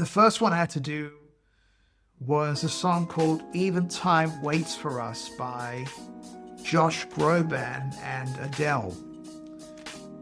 The first one I had to do was a song called Even Time Waits for Us by Josh Groban and Adele.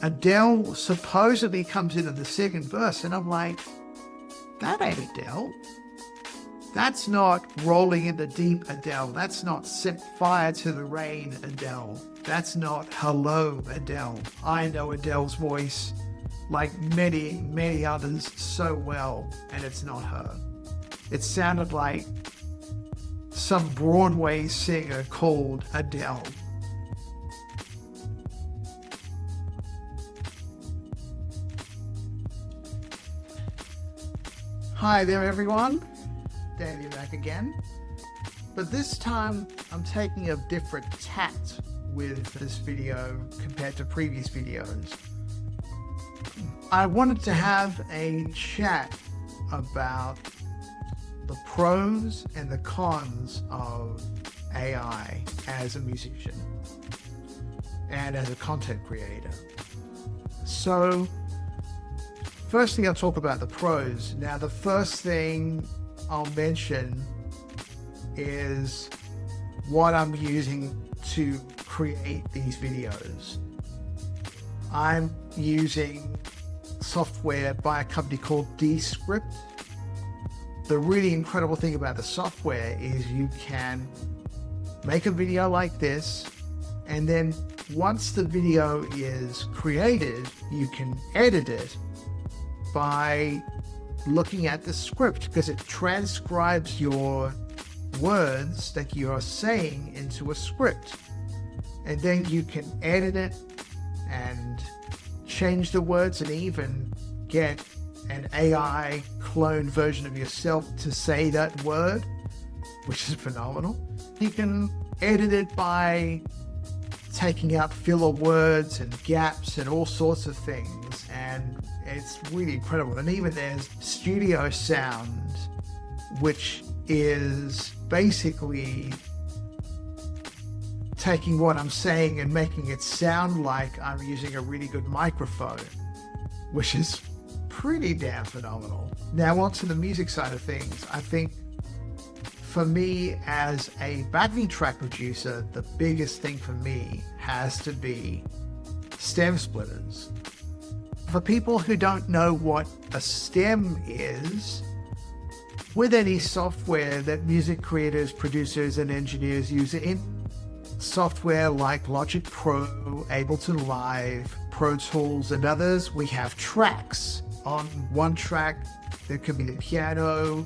Adele supposedly comes into the second verse, and I'm like, that ain't Adele. That's not Rolling in the Deep Adele. That's not Set Fire to the Rain Adele. That's not Hello Adele. I know Adele's voice like many, many others so well, and it's not her. It sounded like some Broadway singer called Adele. Hi there, everyone. Danny back again. But this time, I'm taking a different tact with this video compared to previous videos. I wanted to have a chat about the pros and the cons of AI as a musician and as a content creator. So, firstly, I'll talk about the pros. Now, the first thing I'll mention is what I'm using to create these videos. I'm using software by a company called Descript. The really incredible thing about the software is you can make a video like this, and then once the video is created, you can edit it by looking at the script, because it transcribes your words that you're saying into a script. And then you can edit it and change the words and even get an AI clone version of yourself to say that word, which is phenomenal. You can edit it by taking out filler words and gaps and all sorts of things, and it's really incredible. And even there's studio sound, which is basically taking what I'm saying and making it sound like I'm using a really good microphone, which is pretty damn phenomenal. Now on to the music side of things. I think for me as a backing track producer, the biggest thing for me has to be stem splitters. For people who don't know what a stem is, with any software that music creators, producers, and engineers use in software like Logic Pro, Ableton Live, Pro Tools, and others, we have tracks. On one track, there could be the piano,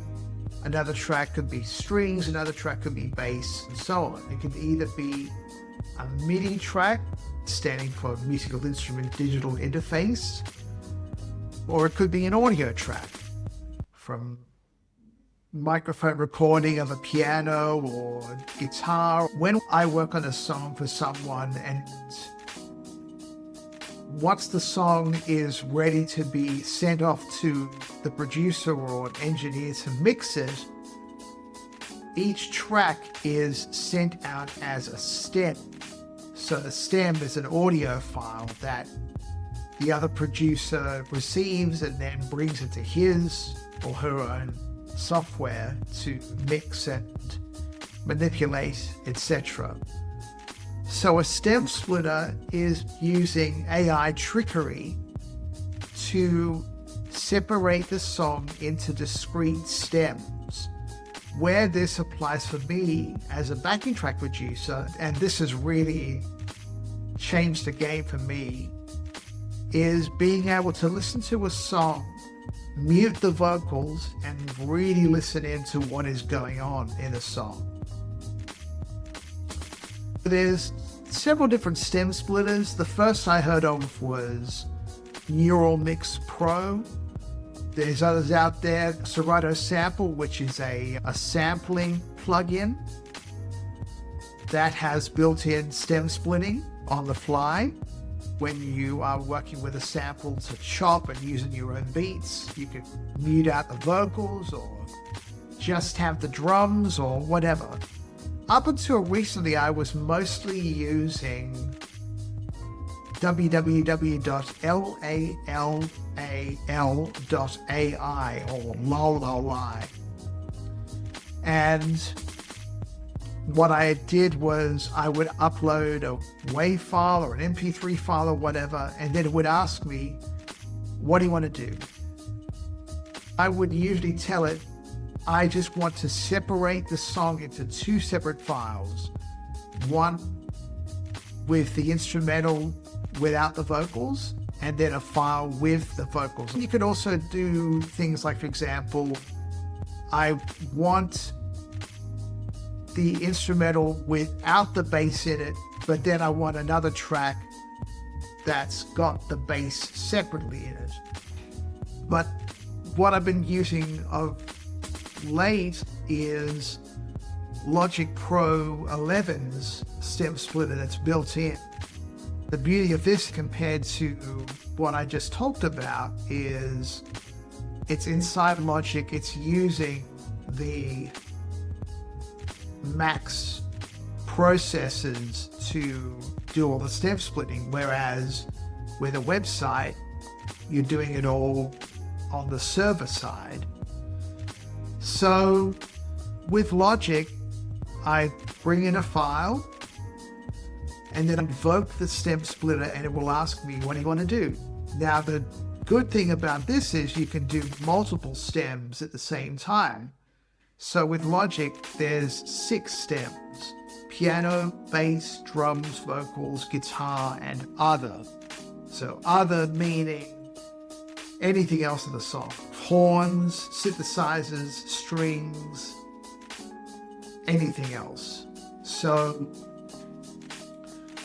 another track could be strings, another track could be bass, and so on. It could either be a MIDI track, standing for Musical Instrument Digital Interface, or it could be an audio track from microphone recording of a piano or guitar. When I work on a song for someone and once the song is ready to be sent off to the producer or an engineer to mix it, each track is sent out as a stem. So the stem is an audio file that the other producer receives and then brings it to his or her own software to mix and manipulate, etc. So a stem splitter is using AI trickery to separate the song into discrete stems. Where this applies for me as a backing track producer, and this has really changed the game for me, is being able to listen to a song, mute the vocals, and really listen into what is going on in a song. There's several different stem splitters. The first I heard of was Neural Mix Pro. There's others out there, Serato Sample, which is a sampling plugin that has built-in stem splitting on the fly. When you are working with a sample to chop and using your own beats, you can mute out the vocals or just have the drums or whatever. Up until recently, I was mostly using www.lal.ai or lol. And what I did was I would upload a WAV file or an MP3 file or whatever, and then it would ask me, what do you want to do? I would usually tell it, I just want to separate the song into two separate files. One with the instrumental without the vocals, and then a file with the vocals. You could also do things like, for example, I want the instrumental without the bass in it, but then I want another track that's got the bass separately in it. But what I've been using of late is Logic Pro 11's stem splitter that's built in. The beauty of this compared to what I just talked about is it's inside Logic, it's using the Max processors to do all the stem splitting, whereas with a website, you're doing it all on the server side. So with Logic, I bring in a file and then invoke the stem splitter and it will ask me, what do you want to do? Now, the good thing about this is you can do multiple stems at the same time. So with Logic, there's 6 stems: piano, bass, drums, vocals, guitar, and other. So other meaning anything else in the song. Horns, synthesizers, strings, anything else. So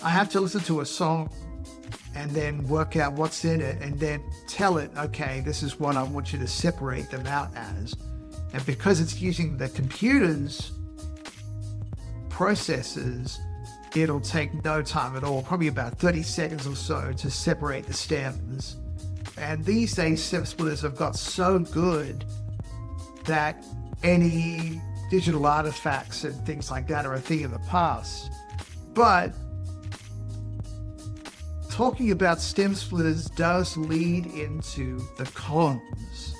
I have to listen to a song and then work out what's in it and then tell it, okay, this is what I want you to separate them out as. And because it's using the computer's processors, it'll take no time at all, probably about 30 seconds or so to separate the stems. And these days, stem splitters have got so good that any digital artifacts and things like that are a thing of the past. But talking about stem splitters does lead into the cons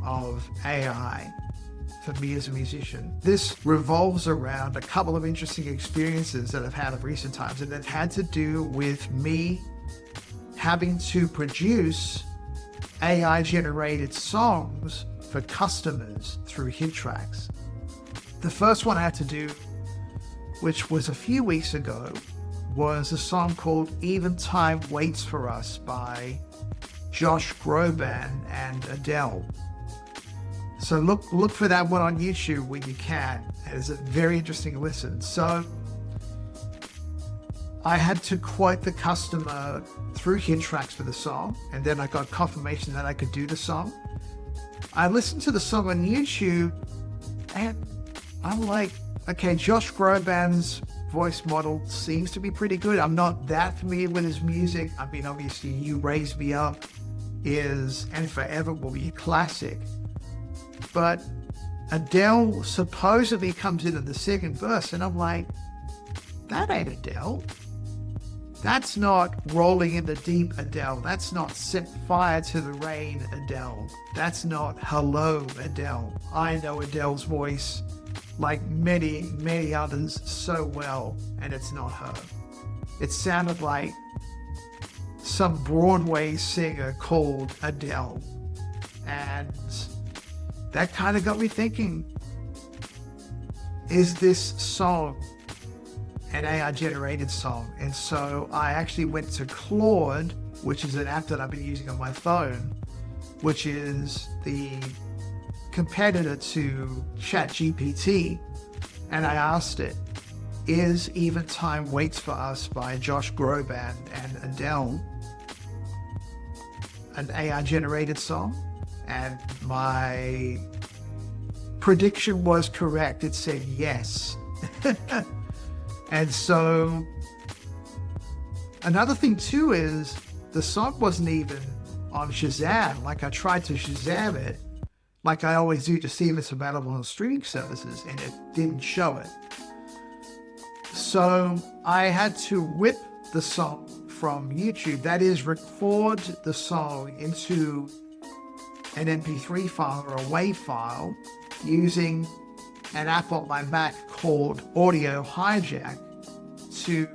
of AI for me as a musician. This revolves around a couple of interesting experiences that I've had of recent times, and that had to do with me having to produce AI-generated songs for customers through HitTracks. The first one I had to do, which was a few weeks ago, was a song called Even Time Waits for Us by Josh Groban and Adele. So look for that one on YouTube when you can. It's a very interesting listen. So I had to quote the customer through HitTracks for the song, and then I got confirmation that I could do the song. I listened to the song on YouTube, and I'm like, okay, Josh Groban's voice model seems to be pretty good. I'm not that familiar with his music. I mean, obviously, You Raise Me Up is, and Forever will be a classic. But Adele supposedly comes into the second verse, and I'm like, that ain't Adele. That's not Rolling in the Deep Adele. That's not Set Fire to the Rain Adele. That's not Hello Adele. I know Adele's voice like many, many others so well, and it's not her. It sounded like some Broadway singer called Adele. And that kind of got me thinking, is this song an AI-generated song? And so I actually went to Claude, which is an app that I've been using on my phone, which is the competitor to ChatGPT, and I asked it, is Even Time Waits for Us by Josh Groban and Adele an AI-generated song? And my prediction was correct. It said yes. And so another thing too is the song wasn't even on Shazam. Like, I tried to Shazam it, like I always do, to see if it's available on streaming services, and it didn't show it. So I had to whip the song from YouTube. That is, record the song into an MP3 file or a WAV file using an app on my Mac called Audio Hijack to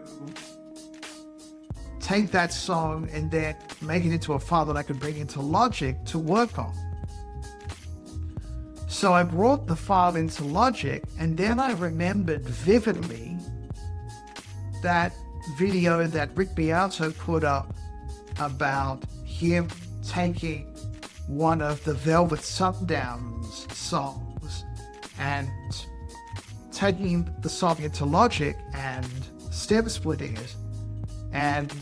take that song and then make it into a file that I could bring into Logic to work on. So I brought the file into Logic, and then I remembered vividly that video that Rick Beato put up about him taking one of the Velvet Sundowns songs and taking the song into Logic and stem splitting it. And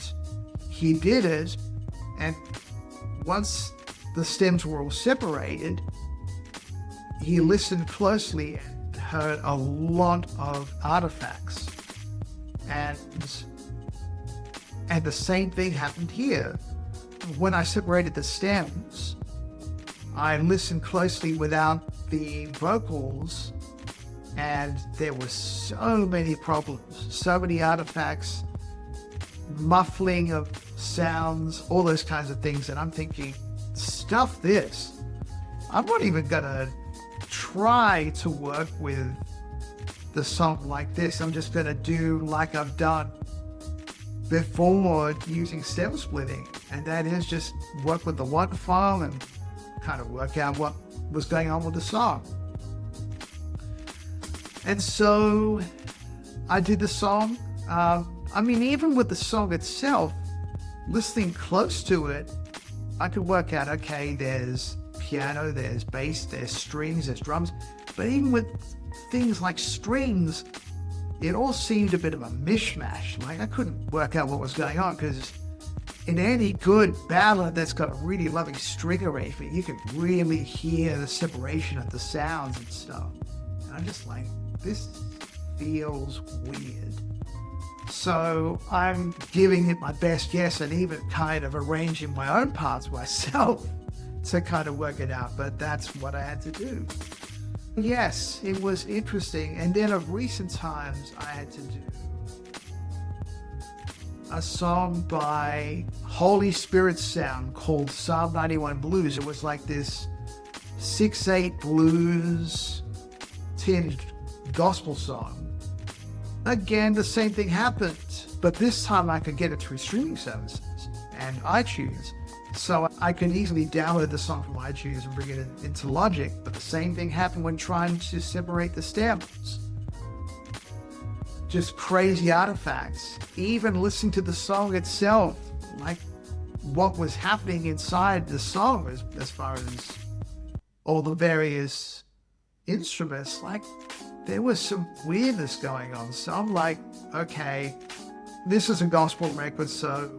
he did it, and once the stems were all separated, he listened closely and heard a lot of artifacts. And the same thing happened here. When I separated the stems, I listened closely without the vocals, and there were so many problems, so many artifacts, muffling of sounds, all those kinds of things. And I'm thinking, stuff this. I'm not even gonna try to work with the song like this. I'm just gonna do like I've done before using stem splitting, and that is just work with the one file and kind of work out what was going on with the song. And so I did the song. I mean, even with the song itself, listening close to it, I could work out, okay, there's piano, there's bass, there's strings, there's drums. But even with things like strings, it all seemed a bit of a mishmash. Like, I couldn't work out what was going on, because in any good ballad that's got a really lovely string arrangement, you can really hear the separation of the sounds and stuff. And I'm just like, this feels weird. So I'm giving it my best guess and even kind of arranging my own parts myself to kind of work it out. But that's what I had to do. Yes, it was interesting. And then of recent times, I had to do a song by Holy Spirit Sound called Psalm 91 Blues. It was like this 6/8 blues tinged gospel song. Again, the same thing happened, but this time I could get it through streaming services and iTunes. So I could easily download the song from iTunes and bring it into Logic, but the same thing happened when trying to separate the stems. Just crazy artifacts. Even listening to the song itself, like what was happening inside the song as far as all the various instruments, like there was some weirdness going on. So I'm like, okay, this is a gospel record, so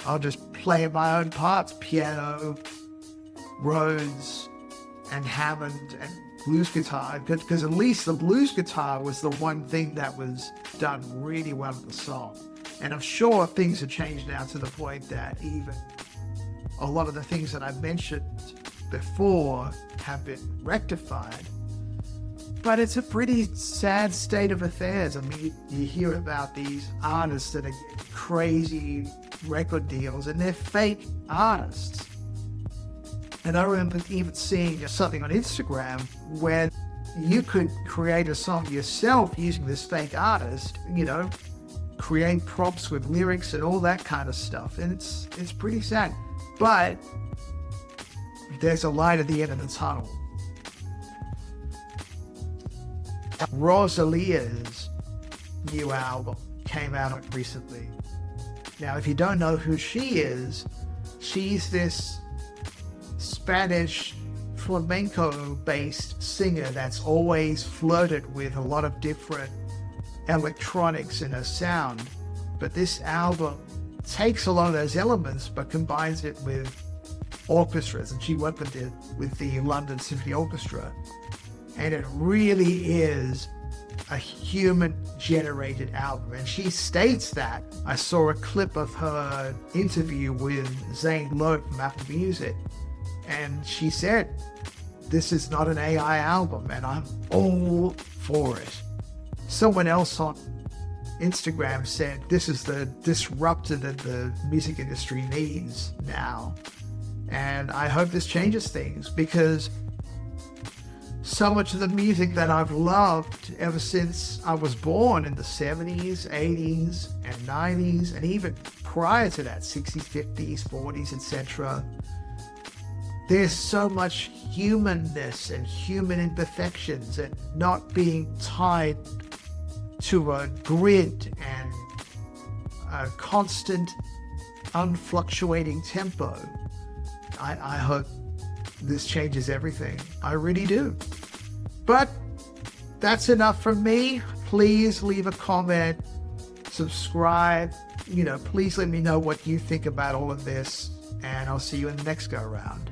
I'll just play my own parts, piano, Rhodes, and Hammond, and blues guitar, because at least the blues guitar was the one thing that was done really well in the song. And I'm sure things have changed now to the point that even a lot of the things that I mentioned before have been rectified. But it's a pretty sad state of affairs. I mean, you hear about these artists that are getting crazy record deals, and they're fake artists. And I remember even seeing something on Instagram where you could create a song yourself using this fake artist, you know, create prompts with lyrics and all that kind of stuff. And it's pretty sad. But there's a light at the end of the tunnel. Rosalia's new album came out recently. Now, if you don't know who she is, she's this Spanish flamenco-based singer that's always flirted with a lot of different electronics in her sound. But this album takes a lot of those elements but combines it with orchestras, and she worked with the London Symphony Orchestra. And it really is a human-generated album. And she states that. I saw a clip of her interview with Zane Lowe from Apple Music. And she said, this is not an AI album, and I'm all for it. Someone else on Instagram said this is the disruptor that the music industry needs now. And I hope this changes things, because so much of the music that I've loved ever since I was born in the 70s, 80s, and 90s, and even prior to that, 60s, 50s, 40s, etc. There's so much humanness and human imperfections and not being tied to a grid and a constant, unfluctuating tempo. I hope this changes everything. I really do. But that's enough from me. Please leave a comment, subscribe. Please let me know what you think about all of this, and I'll see you in the next go around.